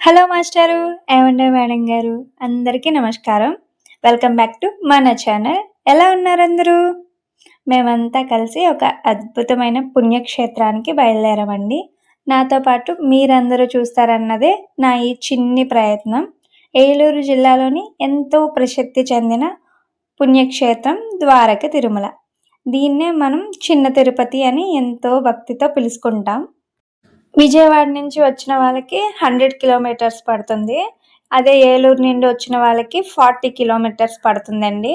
Hello మాస్టారు, ఏమండే madam గారు, అందరికీ నమస్కారం. వెల్కమ్ బ్యాక్ టు మన ఛానల్. ఎలా ఉన్నారు అందరూ? మేమంతా కలిసి ఒక అద్భుతమైన పుణ్యక్షేత్రానికి బయలుదేరామండి. నాతో పాటు మీరందరూ చూస్తారన్నదే నా ఈ చిన్ని ప్రయత్నం. ఏలూరు జిల్లాలోని ఎంతో ప్రసిద్ధి చెందిన పుణ్యక్షేత్రం ద్వారక తిరుమల. దీన్నే మనం చిన్న తిరుపతి అని ఎంతో భక్తితో పిలుచుకుంటాం. విజయవాడ నుంచి వచ్చిన వాళ్ళకి 100 కిలోమీటర్స్ పడుతుంది. అదే ఏలూరు నుండి వచ్చిన వాళ్ళకి 40 కిలోమీటర్స్ పడుతుందండి.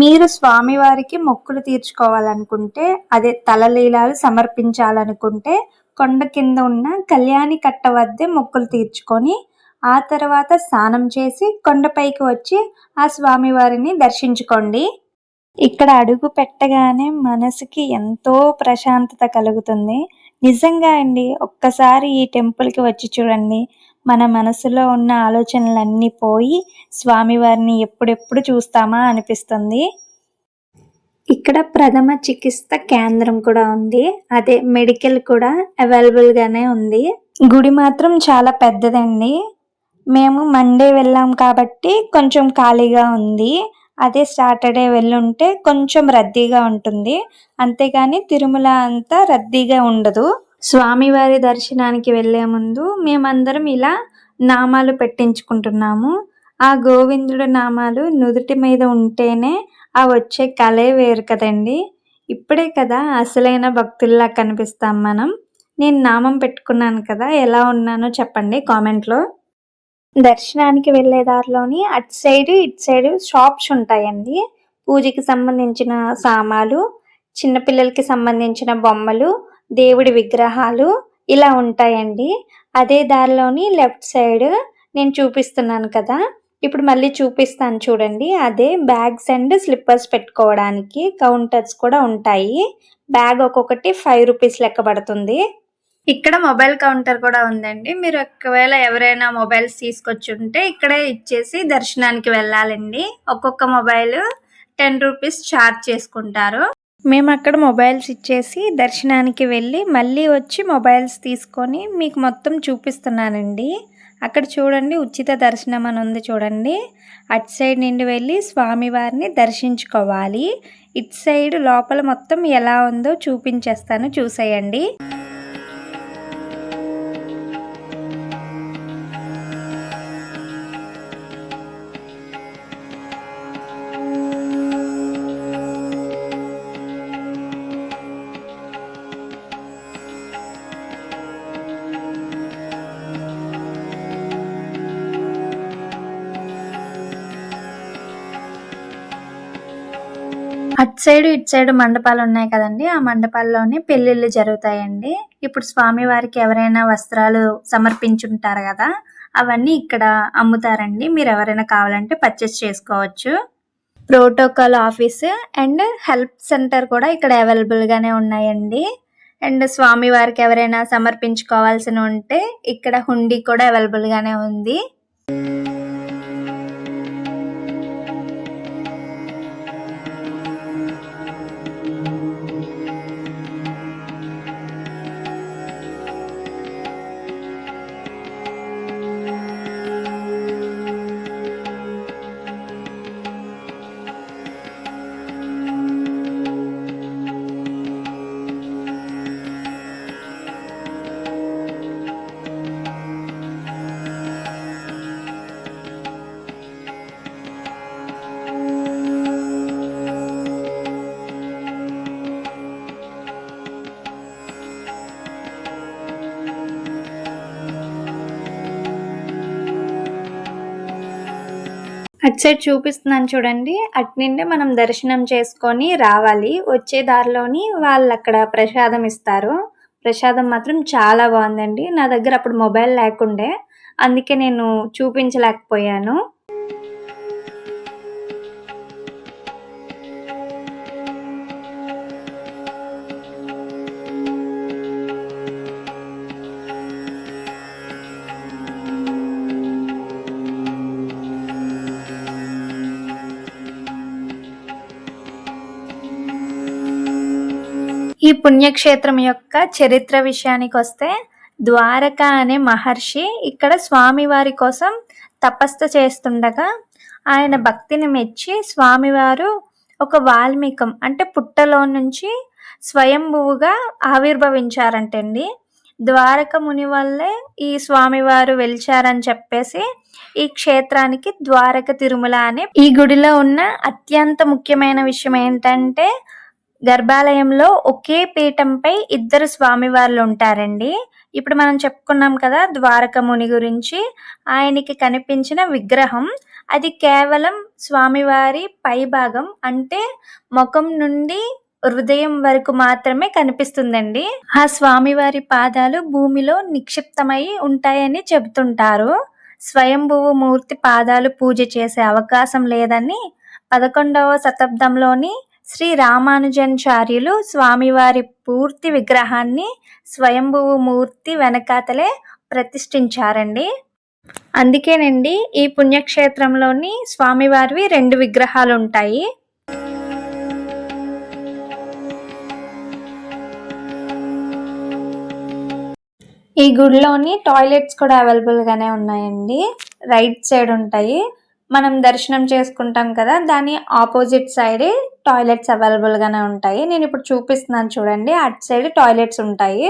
మీరు స్వామివారికి మొక్కులు తీర్చుకోవాలనుకుంటే, అదే తలలీలాలు సమర్పించాలనుకుంటే కొండ కింద ఉన్న కళ్యాణి కట్ట వద్దే మొక్కులు తీర్చుకొని ఆ తర్వాత స్నానం చేసి కొండపైకి వచ్చి ఆ స్వామివారిని దర్శించుకోండి. ఇక్కడ అడుగు పెట్టగానే మనసుకి ఎంతో ప్రశాంతత కలుగుతుంది. నిజంగా అండి, ఒక్కసారి ఈ టెంపుల్కి వచ్చి చూడండి. మన మనసులో ఉన్న ఆలోచనలన్నీ పోయి స్వామివారిని ఎప్పుడెప్పుడు చూస్తామా అనిపిస్తుంది. ఇక్కడ ప్రథమ చికిత్స కేంద్రం కూడా ఉంది. అదే మెడికల్ కూడా అవైలబుల్గానే ఉంది. గుడి మాత్రం చాలా పెద్దదండి. మేము మండే వెళ్ళాం కాబట్టి కొంచెం ఖాళీగా ఉంది. అదే సాటర్డే వెళ్ళుంటే కొంచెం రద్దీగా ఉంటుంది. అంతేగాని తిరుమల అంతా రద్దీగా ఉండదు. స్వామివారి దర్శనానికి వెళ్లే ముందు మేమందరం ఇలా నామాలు పెట్టించుకుంటున్నాము. ఆ గోవిందుడి నామాలు నుదుటి మీద ఉంటేనే ఆ వచ్చే కళే వేరు కదండి. ఇప్పుడే కదా అసలైన భక్తుల్లా కనిపిస్తాం మనం. నేను నామం పెట్టుకున్నాను కదా, ఎలా ఉన్నానో చెప్పండి కామెంట్లో. దర్శనానికి వెళ్ళే దారిలోని అటు సైడ్ ఇటు సైడ్ షాప్స్ ఉంటాయండి. పూజకి సంబంధించిన సామాలు, చిన్నపిల్లలకి సంబంధించిన బొమ్మలు, దేవుడి విగ్రహాలు ఇలా ఉంటాయండి. అదే దారిలోని లెఫ్ట్ సైడ్ నేను చూపిస్తున్నాను కదా, ఇప్పుడు మళ్ళీ చూపిస్తాను చూడండి. అదే బ్యాగ్స్ అండ్ స్లిప్పర్స్ పెట్టుకోవడానికి కౌంటర్స్ కూడా ఉంటాయి. బ్యాగ్ ఒక్కొక్కటి 5 రూపీస్ లెక్క పడుతుంది. ఇక్కడ మొబైల్ కౌంటర్ కూడా ఉందండి. మీరు ఒకవేళ ఎవరైనా మొబైల్స్ తీసుకొచ్చి ఉంటే ఇక్కడే ఇచ్చేసి దర్శనానికి వెళ్ళాలండి. ఒక్కొక్క మొబైల్ 10 రూపీస్ ఛార్జ్ చేసుకుంటారు. మేము అక్కడ మొబైల్స్ ఇచ్చేసి దర్శనానికి వెళ్ళి మళ్ళీ వచ్చి మొబైల్స్ తీసుకొని మీకు మొత్తం చూపిస్తున్నానండి. అక్కడ చూడండి, ఉచిత దర్శనం అని ఉంది చూడండి. అటు సైడ్ నుండి వెళ్ళి స్వామివారిని దర్శించుకోవాలి. ఇటు సైడ్ లోపల మొత్తం ఎలా ఉందో చూపించేస్తాను, చూసేయండి. అటు సైడ్ ఇటు సైడ్ మండపాలు ఉన్నాయి కదండి. ఆ మండపాల్లోనే పెళ్ళిళ్ళు జరుగుతాయండి. ఇప్పుడు స్వామివారికి ఎవరైనా వస్త్రాలు సమర్పించుంటారు కదా, అవన్నీ ఇక్కడ అమ్ముతారండి. మీరు ఎవరైనా కావాలంటే పర్చేస్ చేసుకోవచ్చు. Protocol office and help centre కూడా ఇక్కడ అవైలబుల్గానే ఉన్నాయండి. అండ్ స్వామివారికి ఎవరైనా సమర్పించుకోవాల్సి ఉంటే ఇక్కడ హుండీ కూడా అవైలబుల్గానే ఉంది. అటు సైడ్ చూపిస్తున్నాను చూడండి. అటు నుండి మనం దర్శనం చేసుకొని రావాలి. వచ్చే దారిలోని వాళ్ళు అక్కడ ప్రసాదం ఇస్తారు. ప్రసాదం మాత్రం చాలా బాగుందండి. నా దగ్గర అప్పుడు మొబైల్ లేకుండే, అందుకే నేను చూపించలేకపోయాను. ఈ పుణ్యక్షేత్రం యొక్క చరిత్ర విషయానికి వస్తే, ద్వారక అనే మహర్షి ఇక్కడ స్వామివారి కోసం తపస్సు చేస్తుండగా ఆయన భక్తిని మెచ్చి స్వామివారు ఒక వాల్మీకం అంటే పుట్టలో నుంచి స్వయంభువుగా ఆవిర్భవించారంటండి. ద్వారక ముని వల్లే ఈ స్వామివారు వెలిచారని చెప్పేసి ఈ క్షేత్రానికి ద్వారక తిరుమల అనే. ఈ గుడిలో ఉన్న అత్యంత ముఖ్యమైన విషయం ఏంటంటే గర్భాలయంలో ఒకే పీఠంపై ఇద్దరు స్వామివార్లు ఉంటారండి. ఇప్పుడు మనం చెప్పుకున్నాం కదా ద్వారక ముని గురించి. ఆయనకి కనిపించిన విగ్రహం అది కేవలం స్వామివారి పైభాగం అంటే ముఖం నుండి హృదయం వరకు మాత్రమే కనిపిస్తుందండి. ఆ స్వామివారి పాదాలు భూమిలో నిక్షిప్తమై ఉంటాయని చెబుతుంటారు. స్వయంభువు మూర్తి పాదాలు పూజ చేసే అవకాశం లేదని 11వ శతాబ్దంలోని శ్రీ రామానుజాచార్యులు స్వామివారి పూర్తి విగ్రహాన్ని స్వయంభువు మూర్తి వెనకాతలే ప్రతిష్ఠించారండి. అందుకేనండి ఈ పుణ్యక్షేత్రంలోని స్వామివారివి 2 విగ్రహాలు ఉంటాయి. ఈ గుడిలోని టాయిలెట్స్ కూడా అవైలబుల్గానే ఉన్నాయండి. రైట్ సైడ్ ఉంటాయి. మనం దర్శనం చేసుకుంటాం కదా, దాని ఆపోజిట్ సైడే టాయిలెట్స్ అవైలబుల్గానే ఉంటాయి. నేను ఇప్పుడు చూపిస్తున్నాను చూడండి, అటు సైడ్ టాయిలెట్స్ ఉంటాయి.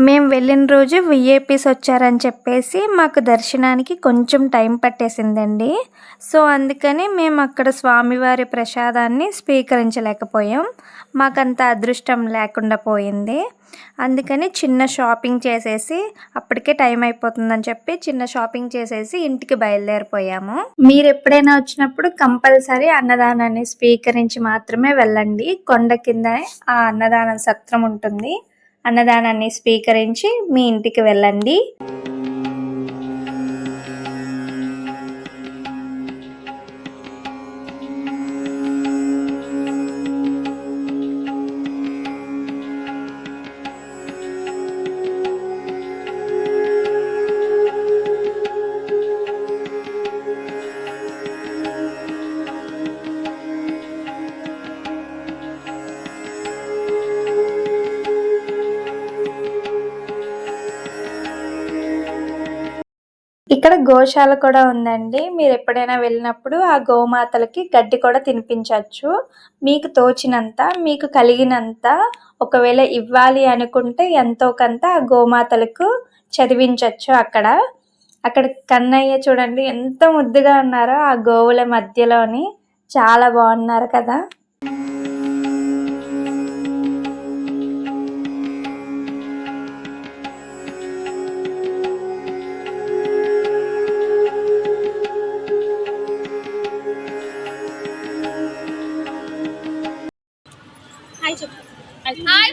మేము వెళ్ళిన రోజు విఐపీస్ వచ్చారని చెప్పేసి మాకు దర్శనానికి కొంచెం టైం పట్టేసిందండి. సో అందుకని మేము అక్కడ స్వామివారి ప్రసాదాన్ని స్వీకరించలేకపోయాం. మాకంత అదృష్టం లేకుండా పోయింది. అందుకని చిన్న షాపింగ్ చేసేసి అప్పటికే టైం అయిపోతుందని చెప్పి చిన్న షాపింగ్ చేసేసి ఇంటికి బయలుదేరిపోయాము. మీరు ఎప్పుడైనా వచ్చినప్పుడు కంపల్సరీ అన్నదానాన్ని స్వీకరించి మాత్రమే వెళ్ళండి. కొండ కింద ఆ అన్నదాన సత్రం ఉంటుంది. అన్నదానాన్ని స్వీకరించి మీ ఇంటికి వెళ్ళండి. ఇక్కడ గోశాల కూడా ఉందండి. మీరు ఎప్పుడైనా వెళ్ళినప్పుడు ఆ గోమాతలకి గడ్డి కూడా తినిపించవచ్చు. మీకు తోచినంత, మీకు కలిగినంత ఒకవేళ ఇవ్వాలి అనుకుంటే ఎంతో కొంత ఆ గోమాతలకు చదివించవచ్చు. అక్కడ కన్నయ్య చూడండి ఎంత ముద్దుగా ఉన్నారో ఆ గోవుల మధ్యలోని. చాలా బాగున్నారు కదా. Hi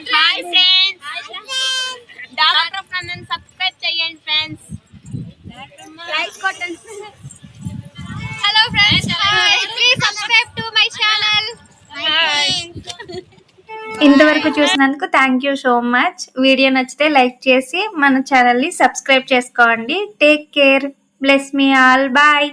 friends, doctor friends subscribe చేయండి ఫ్రెండ్స్, లైక్ కొట్టండి. Hello friends, please subscribe to my channel. ఇంతవరకు చూసినందుకు thank you so much. Video నచ్చితే లైక్ చేసి మన ఛానల్ని సబ్స్క్రైబ్ చేసుకోండి. Take care, bless me all, bye.